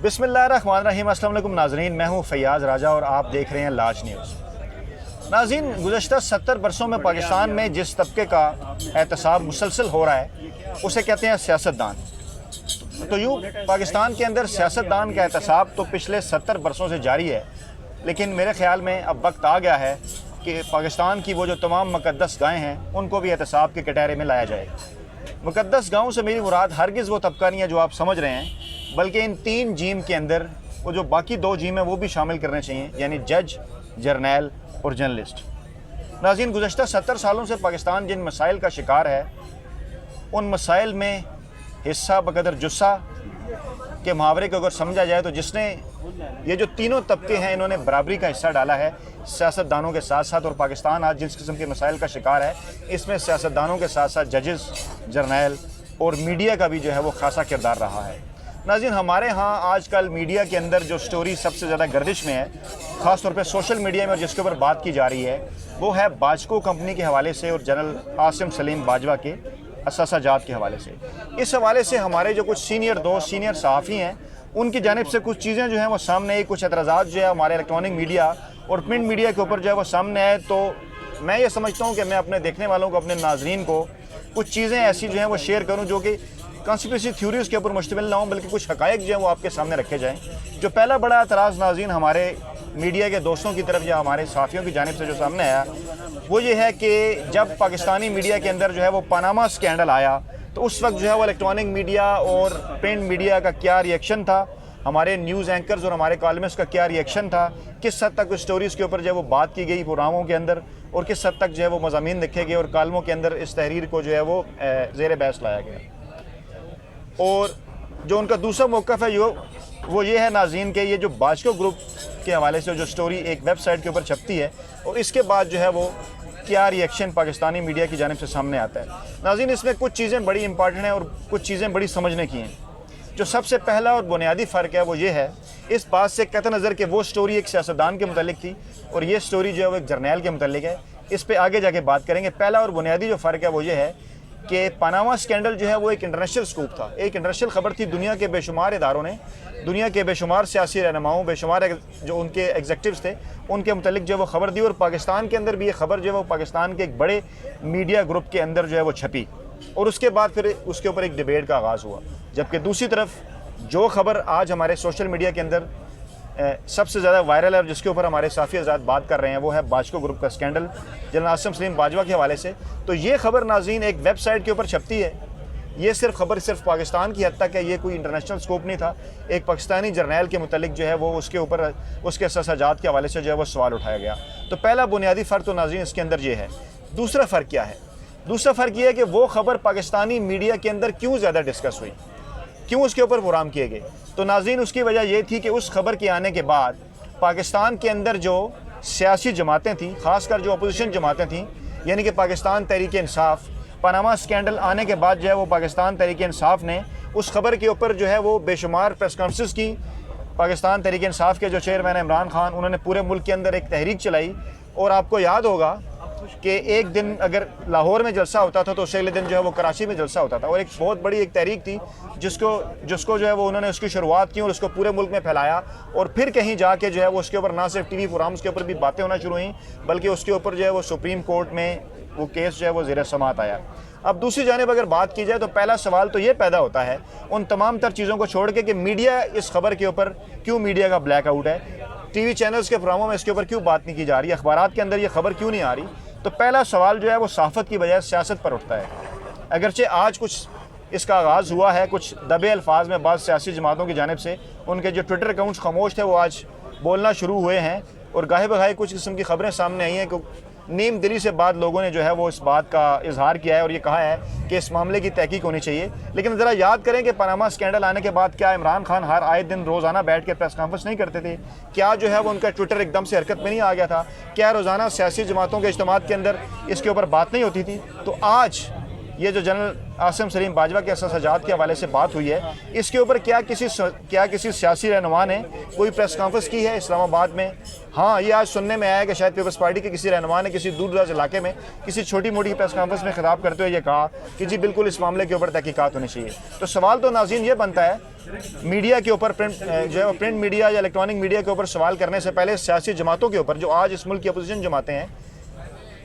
बिस्मिल्लाहिर्रहमानिर्रहीम। अस्सलाम वालेकुम नाज़रीन, मैं हूँ फैयाज़ राजा और आप देख रहे हैं लाज न्यूज़। नाज़रीन, गुज़श्ता 70 बरसों में पाकिस्तान में जिस तबके का एहतसाब मुसलसल हो रहा है उसे कहते हैं सियासतदान। तो यूँ पाकिस्तान के अंदर सियासतदान का एहतसाब तो पिछले 70 बरसों से जारी है, लेकिन मेरे ख़्याल में अब वक्त आ गया है कि पाकिस्तान की वो जो तमाम मुक़द्दस गाहें हैं उनको भी एहतसाब के कटहरे में लाया जाए। मुक़द्दस गाहों से मेरी मुराद हरगिज़ वो तबका नहीं है जो आप समझ रहे हैं, बल्कि इन 3 जीम के अंदर वो जो बाकी 2 जीम है वो भी शामिल करने चाहिए, यानी जज, जर्नैल और जर्नलिस्ट। नाज़रीन, गुज़श्ता 70 सालों से पाकिस्तान जिन मसाइल का शिकार है उन मसाइल में हिस्सा बकदर जुस्सा के मुहावरे को अगर समझा जाए तो जिसने ये जो तीनों तबके हैं इन्होंने बराबरी का हिस्सा डाला है सियासतदानों के साथ साथ। और पाकिस्तान आज जिस किस्म के मसाइल का शिकार है इसमें सियासतदानों के साथ साथ जजेस, जर्नैल और मीडिया का भी जो है वो खासा किरदार रहा है। नाज़रीन, हमारे यहाँ आजकल मीडिया के अंदर जो स्टोरी सबसे ज़्यादा गर्दिश में है, ख़ास तौर पे सोशल मीडिया में, और जिसके ऊपर बात की जा रही है वो है बाजको कंपनी के हवाले से और जनरल आसिम सलीम बाजवा के असासाजात के हवाले से। इस हवाले से हमारे जो कुछ सीनियर दोस्त, सीनियर सहाफ़ी हैं, उनकी जानिब से कुछ चीज़ें जो हैं वो सामने आई, कुछ एतराज़ात जो है हमारे इलेक्ट्रॉनिक मीडिया और प्रिंट मीडिया के ऊपर जो है वो सामने आए। तो मैं ये समझता हूँ कि मैं अपने देखने वालों को, अपने नाज़रीन को कुछ चीज़ें ऐसी जो हैं वो शेयर करूँ जो कि कॉन्स्पिरेसी थ्योरीज़ के ऊपर मुश्तमिल ना हो, बल्कि कुछ हक़ाइक़ जो है वो आपके सामने रखे जाएँ। जो पहला बड़ा एतराज़ नाज़रीन हमारे मीडिया के दोस्तों की तरफ या हमारे साथियों की जानिब से जो सामने आया वो ये है कि जब पाकिस्तानी मीडिया के अंदर जो है वो पनामा स्कैंडल आया तो उस वक्त जो है वो इलेक्ट्रॉनिक मीडिया और प्रिंट मीडिया का क्या रिएक्शन था, हमारे न्यूज़ एंकर्स और हमारे कॉलमिस्ट का क्या रिएक्शन था, किस हद तक उस स्टोरीज़ के ऊपर जो है वो बात की गई प्रोग्रामों के अंदर, और किस हद तक जो है वो मज़ामीन लिखे गए और कालमों के अंदर इस तहरीर को जो है वो ज़ेर बहस लाया गया। और जो उनका दूसरा मौक़िफ़ है वो ये है नाज़रीन के ये जो बाजको ग्रुप के हवाले से जो स्टोरी एक वेबसाइट के ऊपर छपती है और इसके बाद जो है वो क्या रिएक्शन पाकिस्तानी मीडिया की जानिब से सामने आता है। नाज़रीन, इसमें कुछ चीज़ें बड़ी इंपॉर्टेंट हैं और कुछ चीज़ें बड़ी समझने की हैं। जो सबसे पहला और बुनियादी फ़र्क है वो ये है, इस बात से कत नज़र कि वो स्टोरी एक सियासतदान के मुतालिक थी और ये स्टोरी जो है वो एक जर्नैल के मुतालिक है। इस पर आगे जाके बात करेंगे। पहला और बुनियादी जो फ़र्क है वो ये है कि पनामा स्कैंडल जो है वो एक इंटरनेशनल स्कूप था, एक इंटरनेशनल ख़बर थी। दुनिया के बेशुमार इदारों ने, दुनिया के बेशुमार सियासी रहनुमाओं, बेशुमार जो उनके एग्जेक्टिव्स थे उनके मुतालिक जो है वो ख़बर दी और पाकिस्तान के अंदर भी ये ख़बर जो है वो पाकिस्तान के एक बड़े मीडिया ग्रुप के अंदर जो है वो छपी और उसके बाद फिर उसके ऊपर एक डिबेट का आगाज़ हुआ। जबकि दूसरी तरफ जो ख़बर आज हमारे सोशल मीडिया के अंदर सबसे ज़्यादा वायरल है और जिसके ऊपर हमारे साफ़ी आज़ाद बात कर रहे हैं वो है बाजको ग्रुप का स्कैंडल जनरल आसिम सलीम बाजवा के हवाले से। तो ये ख़बर नाज़रीन एक वेबसाइट के ऊपर छपती है। ये खबर सिर्फ पाकिस्तान की हद तक है, ये कोई इंटरनेशनल स्कोप नहीं था। एक पाकिस्तानी जर्नैल के मुतालिक जो है वो उसके ऊपर उसके असासाजात के हवाले से जो है वो सवाल उठाया गया। तो पहला बुनियादी फ़र्क तो नाज़रीन इसके अंदर ये है। दूसरा फ़र्क क्या है? दूसरा फ़र्क ये है कि वो ख़बर पाकिस्तानी मीडिया के अंदर क्यों ज़्यादा डिस्कस हुई, क्यों उसके ऊपर प्रोग्राम किए गए। तो नाज़रीन, उसकी वजह यह थी कि उस खबर के आने के बाद पाकिस्तान के अंदर जो सियासी जमातें थीं, ख़ासकर जो अपोजिशन जमातें थीं, यानी कि पाकिस्तान तहरीक इंसाफ, पनामा स्कैंडल आने के बाद जो है वो पाकिस्तान तहरीक इंसाफ ने उस खबर के ऊपर जो है वो बेशुमार प्रेस कॉन्फ्रेंस की। पाकिस्तान तहरीक इंसाफ के जो चेयरमैन इमरान खान, उन्होंने पूरे मुल्क के अंदर एक तहरीक चलाई। और आपको याद होगा कि एक दिन अगर लाहौर में जलसा होता था तो उससे अगले दिन जो है वो कराची में जलसा होता था और एक बहुत बड़ी एक तहरीक थी जिसको जो है वो उन्होंने उसकी शुरुआत की और उसको पूरे मुल्क में फैलाया। और फिर कहीं जाके जो है वो उसके ऊपर ना सिर्फ टीवी प्रोग्राम्स के ऊपर भी बातें होना शुरू हुई, बल्कि उसके ऊपर जो है वो सुप्रीम कोर्ट में वो केस जो है वो ज़ेर समाअत आया। अब दूसरी जानिब अगर बात की जाए तो पहला सवाल तो ये पैदा होता है उन तमाम तर चीज़ों को छोड़ के कि मीडिया इस खबर के ऊपर क्यों, मीडिया का ब्लैकआउट है, टीवी चैनल्स के प्रोग्रामों में इसके ऊपर क्यों बात नहीं की जा रही, अखबारात के अंदर ये खबर क्यों नहीं आ रही। तो पहला सवाल जो है वो सहाफ़त की बजाय सियासत पर उठता है। अगरचे आज कुछ इसका आगाज़ हुआ है, कुछ दबे अल्फाज में बाद सियासी जमातों की जानिब से उनके जो ट्विटर अकाउंट्स खामोश थे वो आज बोलना शुरू हुए हैं और गाहे बगाहे कुछ किस्म की खबरें सामने आई हैं कि नीम दिली से बाद लोगों ने जो है वो इस बात का इजहार किया है और ये कहा है कि इस मामले की तहकीक होनी चाहिए। लेकिन ज़रा याद करें कि पनामा स्कैंडल आने के बाद क्या इमरान खान हर आए दिन रोज़ाना बैठ के प्रेस कॉन्फ्रेंस नहीं करते थे? क्या जो है वो उनका ट्विटर एकदम से हरकत में नहीं आ गया था? क्या रोज़ाना सियासी जमातों के इज्तिमात के अंदर इसके ऊपर बात नहीं होती थी? तो आज ये जो जनरल आसिम सलीम बाजवा के एहसासात के हवाले से बात हुई है, इसके ऊपर क्या किसी सियासी रहनुमा ने कोई प्रेस कॉन्फ्रेंस की है इस्लामाबाद में? हाँ, ये आज सुनने में आया कि शायद पीपल्स पार्टी के किसी रहनुमा ने किसी दूर दराज इलाके में किसी छोटी मोटी प्रेस कॉन्फ्रेंस में खिताब करते हुए ये कहा कि जी बिल्कुल इस मामले के ऊपर तहकीकात होनी चाहिए। तो सवाल तो नाज़रीन ये बनता है, मीडिया के ऊपर, प्रिंट मीडिया या इलेक्ट्रॉनिक मीडिया के ऊपर सवाल करने से पहले सियासी जमातों के ऊपर, जो आज इस मुल्क की अपोजिशन जमातें हैं,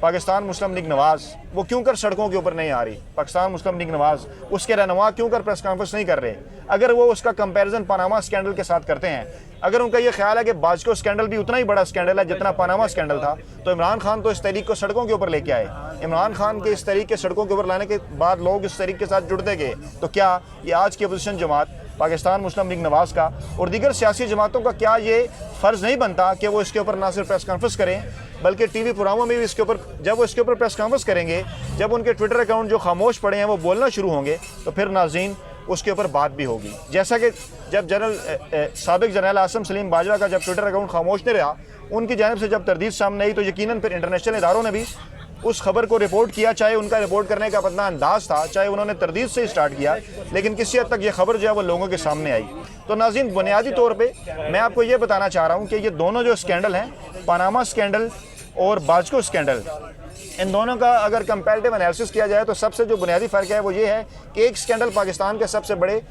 पाकिस्तान मुस्लिम लीग नवाज़, वो क्यों कर सड़कों के ऊपर नहीं आ रही? पाकिस्तान मुस्लिम लीग नवाज़, उसके रहनुमा क्यों कर प्रेस कॉन्फ्रेंस नहीं कर रहे? अगर वो उसका कंपैरिजन पनामा स्कैंडल के साथ करते हैं, अगर उनका ये ख्याल है कि बाजको स्कैंडल भी उतना ही बड़ा स्कैंडल है जितना पनामा स्कैंडल था, तो इमरान खान तो इस तहरीक को सड़कों के ऊपर लेके आए। इमरान खान के इस तहरीक के सड़कों के ऊपर लाने के बाद लोग इस तहरीक के साथ जुड़ते गए। तो क्या ये आज की अपोजिशन जमात पाकिस्तान मुस्लिम लीग नवाज़ का और दीगर सियासी जमातों का क्या ये फ़र्ज़ नहीं बनता कि वो इसके ऊपर ना सिर्फ प्रेस कॉन्फ्रेंस करें बल्कि टीवी प्रोग्रामों में भी इसके ऊपर, जब वो इसके ऊपर प्रेस कॉन्फ्रेंस करेंगे, जब उनके ट्विटर अकाउंट जो खामोश पड़े हैं वो बोलना शुरू होंगे, तो फिर नाज़रीन उसके ऊपर बात भी होगी। जैसा कि जब साबिक जनरल आसिम सलीम बाजवा का जब ट्विटर अकाउंट खामोश नहीं रहा, उनकी जानिब से जब तरदीद सामने आई, तो यकीनन फिर इंटरनेशनल इदारों ने भी उस खबर को रिपोर्ट किया, चाहे उनका रिपोर्ट करने का अपना अंदाज था, चाहे उन्होंने तरदीद से स्टार्ट किया, लेकिन किसी हद तक ये खबर जो है वो लोगों के सामने आई। तो नाज़रीन, बुनियादी तौर पे मैं आपको ये बताना चाह रहा हूँ कि ये दोनों जो स्कैंडल हैं, पनामा स्कैंडल और बाजको स्कैंडल, इन दोनों का अगर कंपैरेटिव एनालिसिस किया जाए तो सबसे जो बुनियादी फ़र्क है वो ये है कि एक स्कैंडल पाकिस्तान के सबसे बड़े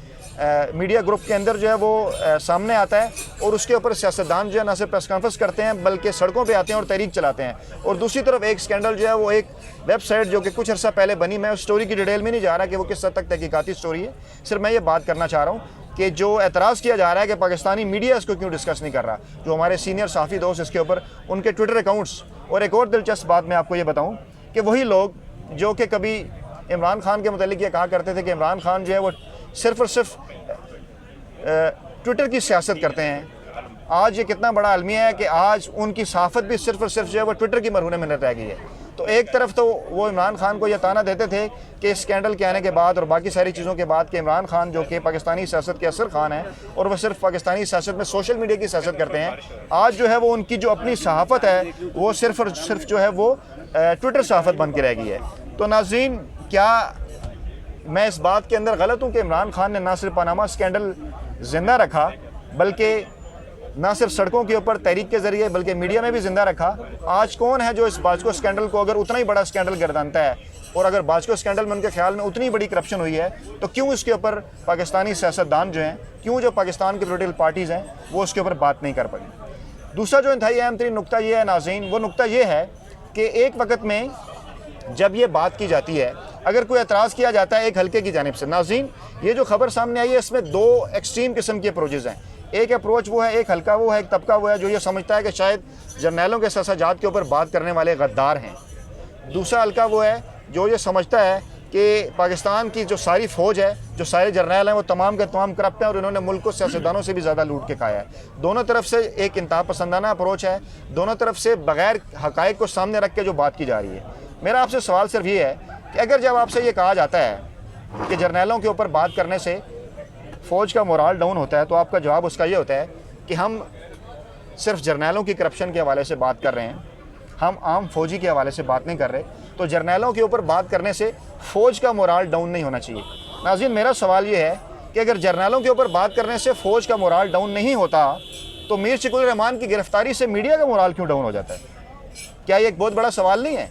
मीडिया ग्रुप के अंदर जो है वो सामने आता है और उसके ऊपर सियासतदान जो है ना सिर्फ प्रेस कॉन्फ्रेंस करते हैं बल्कि सड़कों पे आते हैं और तहरीक चलाते हैं। और दूसरी तरफ एक स्कैंडल जो है वो एक वेबसाइट जो कि कुछ अर्सा पहले बनी, मैं उस स्टोरी की डिटेल में नहीं जा रहा कि वो किस हद तक तहकीकाती स्टोरी है, सिर्फ मैं ये बात करना चाह रहा हूँ कि जो एतराज़ किया जा रहा है कि पाकिस्तानी मीडिया इसको क्यों डिस्कस नहीं कर रहा, जो हमारे सीनियर सहाफ़ी दोस्त इसके ऊपर उनके ट्विटर अकाउंट्स, और एक और दिलचस्प बात मैं आपको ये बताऊँ कि वही लोग जो कि कभी इमरान खान के मुतालिक ये कहा करते थे कि इमरान खान जो है वो सिर्फ़ और सिर्फ ट्विटर की सियासत करते हैं, आज ये कितना बड़ा अलमिया है कि आज उनकी सहाफ़त भी सिर्फ़ और सिर्फ जो है वो ट्विटर की मरहून मिन्नत रह गई है। तो एक तरफ तो वो इमरान खान को यह ताना देते थे कि स्कैंडल के आने के बाद और बाकी सारी चीज़ों के बाद कि इमरान खान जो कि पाकिस्तानी सियासत के असर खान है और वह सिर्फ पाकिस्तानी सियासत में सोशल मीडिया की सियासत करते हैं, आज जो है वो उनकी जो अपनी सहाफ़त है वो सिर्फ और सिर्फ जो है वो ट्विटर सहाफ़त बन के रह गई है। तो नाज़रीन, क्या मैं इस बात के अंदर गलत हूँ कि इमरान खान ने ना सिर्फ पनामा स्कैंडल ज़िंदा रखा बल्कि ना सिर्फ सड़कों के ऊपर तहरीक के ज़रिए बल्कि मीडिया में भी ज़िंदा रखा? आज कौन है जो इस बाजको स्कैंडल को अगर उतना ही बड़ा स्कैंडल गर्दानता है, और अगर बाजको स्कैंडल में उनके ख्याल में उतनी बड़ी करप्शन हुई है, तो क्यों इसके ऊपर पाकिस्तानी सियासतदान जो हैं, क्यों जो पाकिस्तान की पोलिटिकल पार्टीज़ हैं, वो उसके ऊपर बात नहीं कर पाई? दूसरा जो इंतहाई अहम तरीन नुक्ता ये है नाज़रीन, वो नुक्ता ये है कि एक वक्त में जब ये बात की जाती है, अगर कोई एतराज़ किया जाता है एक हल्के की जानिब से, नाज़रीन ये जो खबर सामने आई है इसमें दो एक्सट्रीम किस्म के अप्रोचेज़ हैं। एक अप्रोच वो है, एक हल्का वो है, एक तबका वो है जो ये समझता है कि शायद जर्नैलों के एहसासात के ऊपर बात करने वाले गद्दार हैं। दूसरा हल्का वो है जो ये समझता है कि पाकिस्तान की जो सारी फ़ौज है, जो सारे जर्नैल हैं, वो तमाम के तमाम करप्ट हैं और इन्होंने मुल्क को सियासतदानों से भी ज़्यादा लूट के खाया है। दोनों तरफ से एक इंतहा पसंदाना अप्रोच है, दोनों तरफ से बग़ैर हक़ाइक़ को सामने रख के जो बात की जा रही है। मेरा आपसे सवाल सिर्फ ये है कि अगर जब आपसे ये कहा जाता है कि जर्नैलों के ऊपर बात करने से फ़ौज का मोराल डाउन होता है, तो आपका जवाब उसका ये होता है कि हम सिर्फ जर्नैलों की करप्शन के हवाले से बात कर रहे हैं, हम आम फ़ौजी के हवाले से बात नहीं कर रहे। तो जर्नैलों के ऊपर बात करने से फ़ौज का मोराल डाउन नहीं होना चाहिए। नाज़रीन, मेरा सवाल ये है कि अगर जर्नैलों के ऊपर बात करने से फ़ौज का मोराल डाउन नहीं होता, तो मीर शिकुर रहमान की गिरफ़्तारी से मीडिया का मोराल क्यों डाउन हो जाता है? क्या ये एक बहुत बड़ा सवाल नहीं है?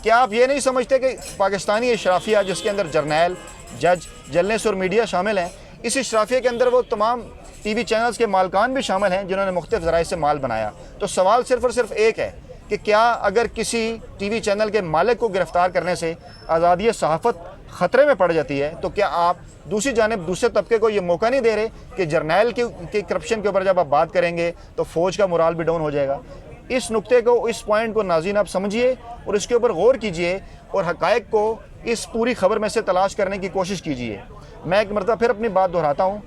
क्या आप ये नहीं समझते कि पाकिस्तानी इशराफिया, जिसके अंदर जर्नैल, जज, जर्नलिस्ट और मीडिया शामिल हैं, इस इशराफिया के अंदर वो तमाम टीवी चैनल्स के मालकान भी शामिल हैं जिन्होंने मुख्तलिफ ज़राए से माल बनाया? तो सवाल सिर्फ और सिर्फ एक है कि क्या अगर किसी टीवी चैनल के मालिक को गिरफ़्तार करने से आज़ादी सहाफ़त ख़तरे में पड़ जाती है, तो क्या आप दूसरी जानिब दूसरे तबके को ये मौका नहीं दे रहे कि जर्नैल की करप्शन के ऊपर जब आप बात करेंगे तो फ़ौज का मोराल भी डाउन हो जाएगा? इस नुक्ते को, इस पॉइंट को नाज़रीन आप समझिए और इसके ऊपर गौर कीजिए और हक़ाइक़ को इस पूरी खबर में से तलाश करने की कोशिश कीजिए। मैं एक मरतबा फिर अपनी बात दोहराता हूँ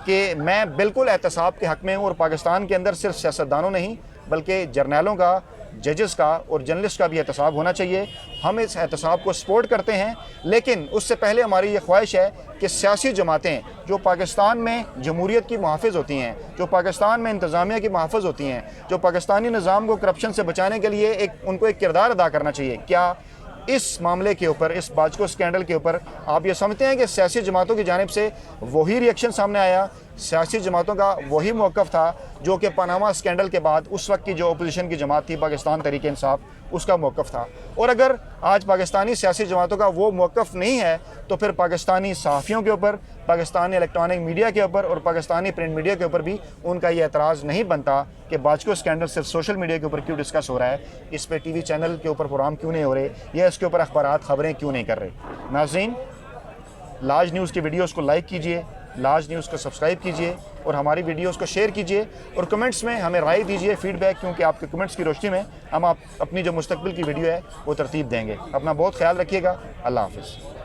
कि मैं बिल्कुल एहतसाब के हक़ में हूँ और पाकिस्तान के अंदर सिर्फ सियासतदानों नहीं बल्कि जर्नैलों का, जजेस का और जर्नलिस्ट का भी एहतसाब होना चाहिए। हम इस एहतसाब को सपोर्ट करते हैं, लेकिन उससे पहले हमारी ये ख्वाहिश है कि सियासी जमातें जो पाकिस्तान में जमहूरियत की मुहाफ़िज़ होती हैं, जो पाकिस्तान में इंतज़ामिया की मुहाफ़िज़ होती हैं, जो पाकिस्तानी निज़ाम को करप्शन से बचाने के लिए उनको एक किरदार अदा करना चाहिए, क्या इस मामले के ऊपर, इस बाजको स्कैंडल के ऊपर आप ये समझते हैं कि सियासी जमातों की जानिब से वही रिएक्शन सामने आया, सियासी जमातों का वही मौक़िफ़ था जो कि पनामा स्कैंडल के बाद उस वक्त की जो अपोजिशन की जमात थी पाकिस्तान तहरीक इंसाफ, उसका मौक़िफ़ था। और अगर आज पाकिस्तानी सियासी जमातों का वो मौक़िफ़ नहीं है तो फिर पाकिस्तानी सहाफ़ियों के ऊपर, पाकिस्तानी इलेक्ट्रॉनिक मीडिया के ऊपर और पाकिस्तानी प्रिंट मीडिया के ऊपर भी उनका ये एतराज़ नहीं बनता कि बाजको स्कैंडल सिर्फ सोशल मीडिया के ऊपर क्यों डिस्कस हो रहा है, इस पर टीवी चैनल के ऊपर प्रोग्राम क्यों नहीं हो रहे, या इसके ऊपर अखबारात ख़बरें क्यों नहीं कर रहे। नाज़रीन, लाज न्यूज़ की वीडियोज़ को लाइक कीजिए, लाज न्यूज़ को सब्सक्राइब कीजिए और हमारी वीडियोज़ को शेयर कीजिए और कमेंट्स में हमें राय दीजिए, फीडबैक, क्योंकि आपके कमेंट्स की रोशनी में हम अपनी जो मुस्तकबिल की वीडियो है वो तरतीब देंगे। अपना बहुत ख्याल रखिएगा। अल्लाह हाफ़िज़।